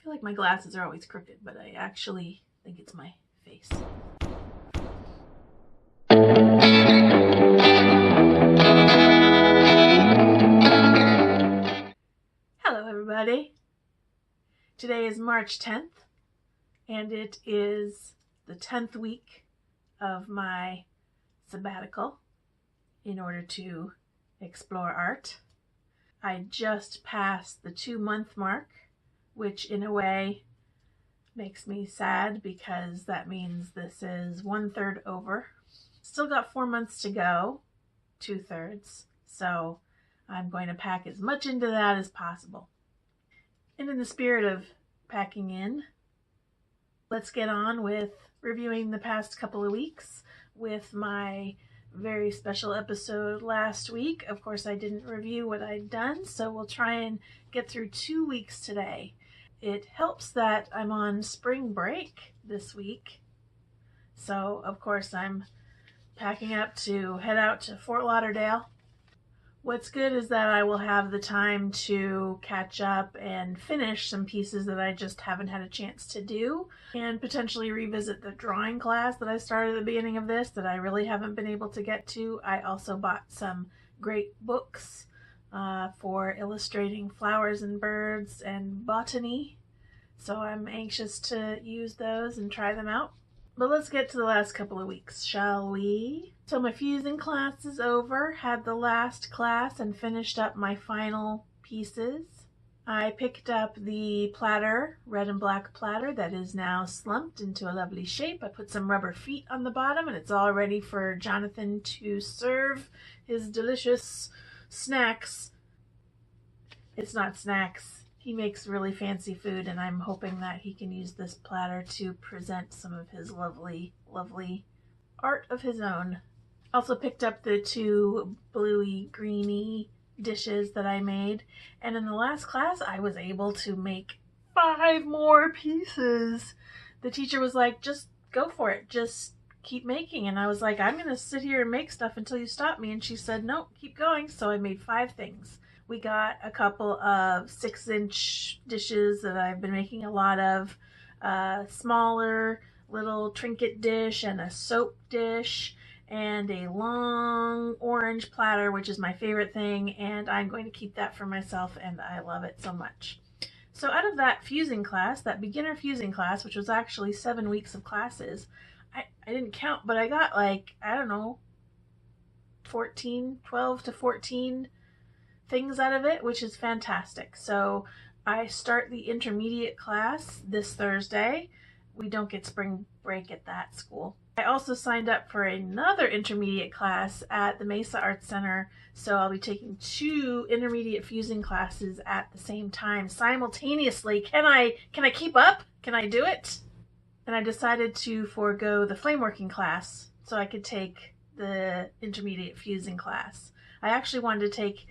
feel like my glasses are always crooked, but I actually think it's my face. Hello everybody. Today is March 10th, and it is the 10th week of my sabbatical in order to explore art. I just passed the 2-month mark, which in a way makes me sad because that means this is 1/3 over. Still got 4 months to go, 2/3, so I'm going to pack as much into that as possible. And in the spirit of packing in, let's get on with reviewing the past couple of weeks with my very special episode last week. Of course, I didn't review what I'd done, so we'll try and get through 2 weeks today. It helps that I'm on spring break this week, so of course I'm packing up to head out to Fort Lauderdale. What's good is that I will have the time to catch up and finish some pieces that I just haven't had a chance to do, and potentially revisit the drawing class that I started at the beginning of this that I really haven't been able to get to. I also bought some great books for illustrating flowers and birds and botany, so I'm anxious to use those and try them out. But let's get to the last couple of weeks, shall we? So my fusing class is over, had the last class and finished up my final pieces. I picked up the platter, red and black platter, that is now slumped into a lovely shape. I put some rubber feet on the bottom and it's all ready for Jonathan to serve his delicious snacks. It's not snacks. He makes really fancy food, and I'm hoping that he can use this platter to present some of his lovely, lovely art of his own. Also picked up the 2 bluey, greeny dishes that I made, and in the last class I was able to make 5 more pieces. The teacher was like, just go for it, just keep making, and I was like, I'm gonna sit here and make stuff until you stop me, and she said, no, keep going. So I made 5 things. We got a couple of 6-inch dishes that I've been making a lot of, a smaller little trinket dish and a soap dish, and a long orange platter, which is my favorite thing, and I'm going to keep that for myself, and I love it so much. So out of that fusing class, that beginner fusing class, which was actually 7 weeks of classes, I didn't count, but I got like, I don't know, 12 to 14 things out of it, which is fantastic. So I start the intermediate class this Thursday. We don't get spring break at that school. I also signed up for another intermediate class at the Mesa Arts Center, so I'll be taking 2 intermediate fusing classes at the same time simultaneously. Can I keep up? Can I do it? And I decided to forego the flameworking class so I could take the intermediate fusing class. I actually wanted to take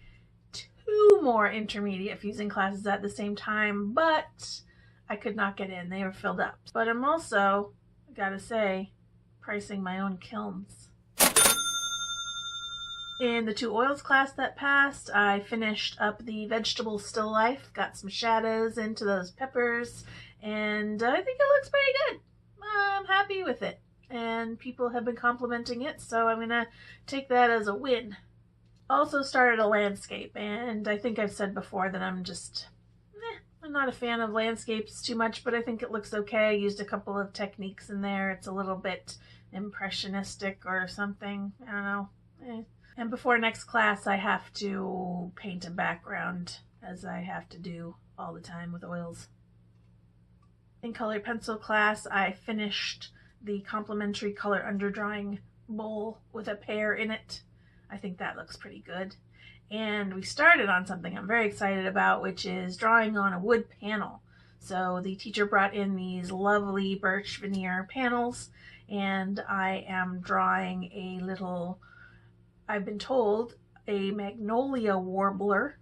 2 more intermediate fusing classes at the same time, but I could not get in. They were filled up. But I'm also, I gotta say, pricing my own kilns. In the 2 oils class that passed, I finished up the vegetable still life, got some shadows into those peppers, and I think it looks pretty good. I'm happy with it, and people have been complimenting it, so I'm gonna take that as a win. Also started a landscape, and I think I've said before that I'm not a fan of landscapes too much, but I think it looks okay. I used a couple of techniques in there. It's a little bit impressionistic or something. I don't know. And before next class, I have to paint a background, as I have to do all the time with oils. In color pencil class, I finished the complimentary color underdrawing bowl with a pear in it. I think that looks pretty good. And we started on something I'm very excited about, which is drawing on a wood panel. So the teacher brought in these lovely birch veneer panels, and I am drawing a little, I've been told, a magnolia warbler.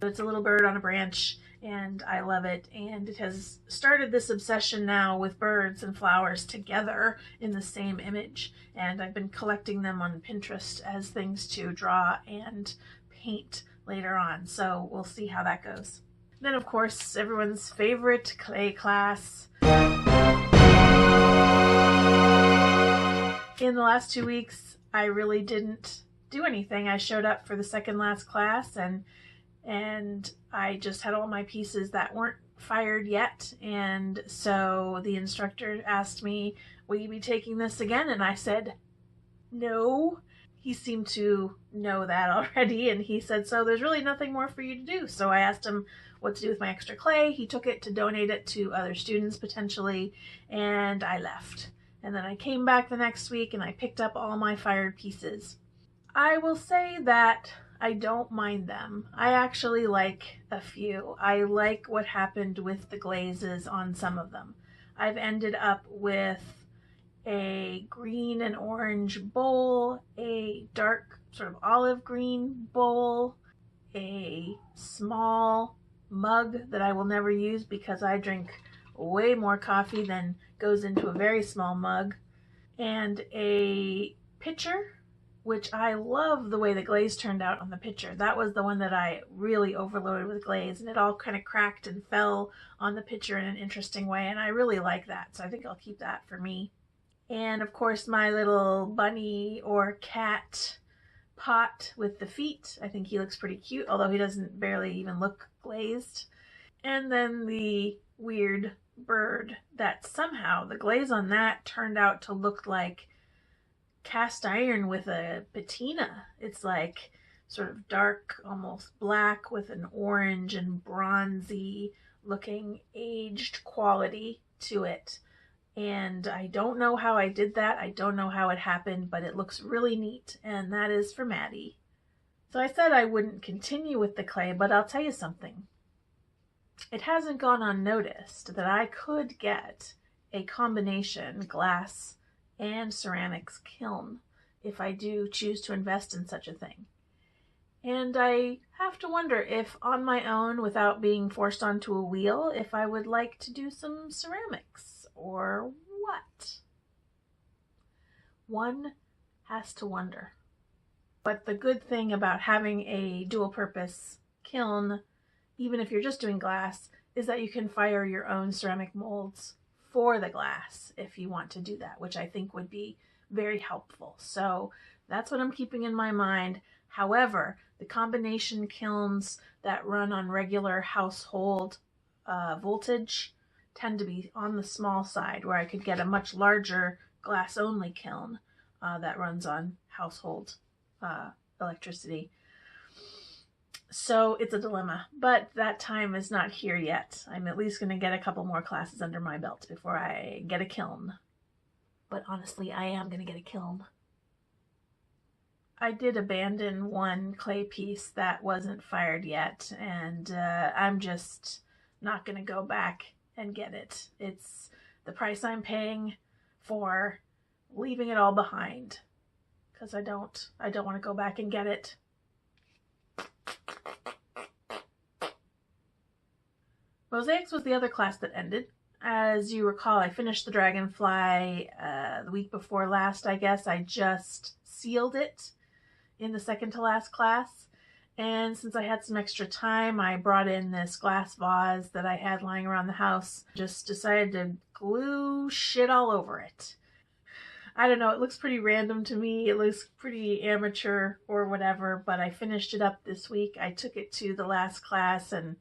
It's a little bird on a branch, and I love it. And it has started this obsession now with birds and flowers together in the same image. And I've been collecting them on Pinterest as things to draw and paint later on. So we'll see how that goes. Then, of course, everyone's favorite clay class. In the last 2 weeks, I really didn't do anything. I showed up for the second last class, and I just had all my pieces that weren't fired yet. And so the instructor asked me, "Will you be taking this again?" And I said, "No." He seemed to know that already, and he said, "So there's really nothing more for you to do." So I asked him what to do with my extra clay. He took it to donate it to other students potentially, and I left. And then I came back the next week and I picked up all my fired pieces. I will say that I don't mind them. I actually like a few. I like what happened with the glazes on some of them. I've ended up with a green and orange bowl, a dark sort of olive green bowl, a small mug that I will never use because I drink way more coffee than goes into a very small mug, and a pitcher, which I love the way the glaze turned out on the pitcher. That was the one that I really overloaded with glaze, and it all kind of cracked and fell on the pitcher in an interesting way, and I really like that, so I think I'll keep that for me. And of course my little bunny or cat pot with the feet. I think he looks pretty cute, although he doesn't barely even look glazed. And then the weird bird that somehow the glaze on that turned out to look like cast iron with a patina. It's like sort of dark, almost black with an orange and bronzy looking aged quality to it. And I don't know how I did that. I don't know how it happened, but it looks really neat, and that is for Maddie. So I said I wouldn't continue with the clay, but I'll tell you something. It hasn't gone unnoticed that I could get a combination glass and ceramics kiln if I do choose to invest in such a thing. And I have to wonder if on my own, without being forced onto a wheel, if I would like to do some ceramics. Or what? One has to wonder. But the good thing about having a dual purpose kiln, even if you're just doing glass, is that you can fire your own ceramic molds for the glass if you want to do that, which I think would be very helpful. So that's what I'm keeping in my mind. However, the combination kilns that run on regular household voltage tend to be on the small side, where I could get a much larger glass-only kiln that runs on household electricity. So it's a dilemma, but that time is not here yet. I'm at least going to get a couple more classes under my belt before I get a kiln. But honestly, I am going to get a kiln. I did abandon one clay piece that wasn't fired yet, and I'm just not going to go back and get it. It's the price I'm paying for leaving it all behind, because I don't want to go back and get it. Mosaics was the other class that ended. As you recall, I finished the dragonfly the week before last, I guess. I just sealed it in the second to last class. And since I had some extra time, I brought in this glass vase that I had lying around the house. Just decided to glue shit all over it. I don't know, it looks pretty random to me. It looks pretty amateur or whatever, but I finished it up this week. I took it to the last class and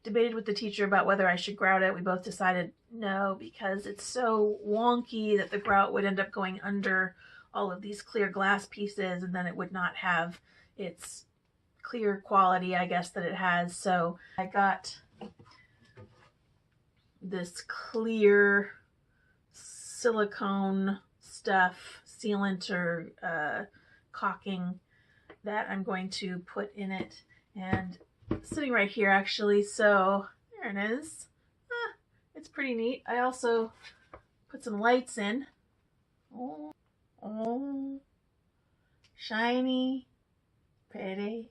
debated with the teacher about whether I should grout it. We both decided no, because it's so wonky that the grout would end up going under all of these clear glass pieces, and then it would not have its clear quality, I guess, that it has. So I got this clear silicone stuff, sealant or caulking, that I'm going to put in it, and sitting right here actually, so there it is. It's pretty neat. I also put some lights in. Oh, shiny, pretty.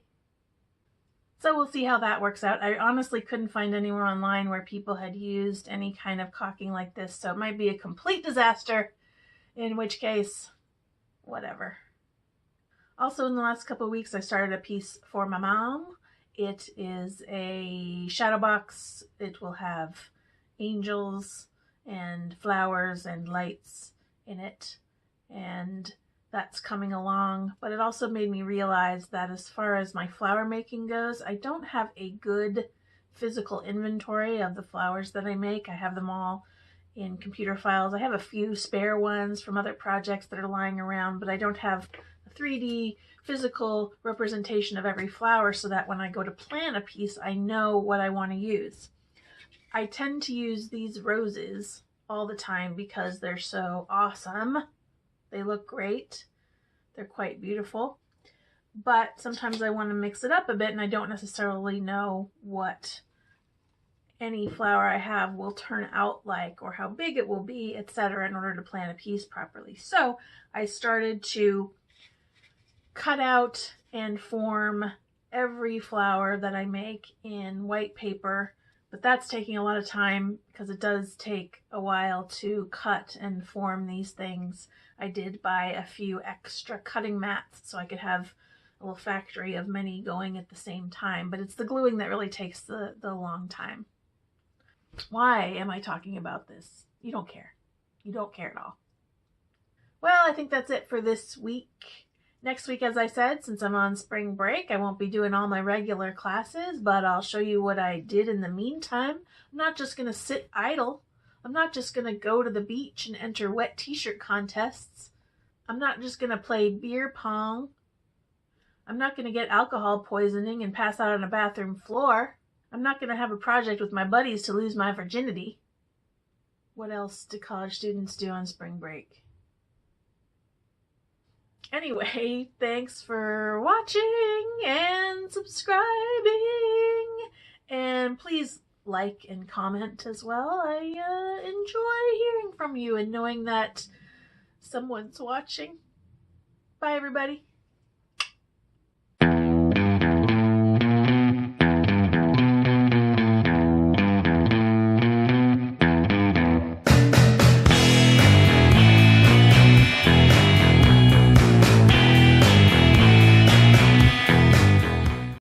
So we'll see how that works out. I honestly couldn't find anywhere online where people had used any kind of caulking like this, so it might be a complete disaster, in which case, whatever. Also, in the last couple of weeks, I started a piece for my mom, It is a shadow box. It will have angels and flowers and lights in it, and that's coming along. But it also made me realize that as far as my flower making goes, I don't have a good physical inventory of the flowers that I make. I have them all in computer files. I have a few spare ones from other projects that are lying around, but I don't have a 3D physical representation of every flower so that when I go to plan a piece, I know what I want to use. I tend to use these roses all the time because they're so awesome. They look great. They're quite beautiful. But sometimes I want to mix it up a bit and I don't necessarily know what any flower I have will turn out like or how big it will be, etc., in order to plan a piece properly. So I started to cut out and form every flower that I make in white paper, but that's taking a lot of time because it does take a while to cut and form these things. I did buy a few extra cutting mats so I could have a little factory of many going at the same time, but it's the gluing that really takes the long time. Why am I talking about this? You don't care. You don't care at all. Well, I think that's it for this week. Next week, as I said, since I'm on spring break, I won't be doing all my regular classes, but I'll show you what I did in the meantime. I'm not just going to sit idle. I'm not just going to go to the beach and enter wet t-shirt contests. I'm not just going to play beer pong. I'm not going to get alcohol poisoning and pass out on a bathroom floor. I'm not going to have a project with my buddies to lose my virginity. What else do college students do on spring break? Anyway, thanks for watching and subscribing. And please like and comment as well. I enjoy hearing from you and knowing that someone's watching. Bye, everybody.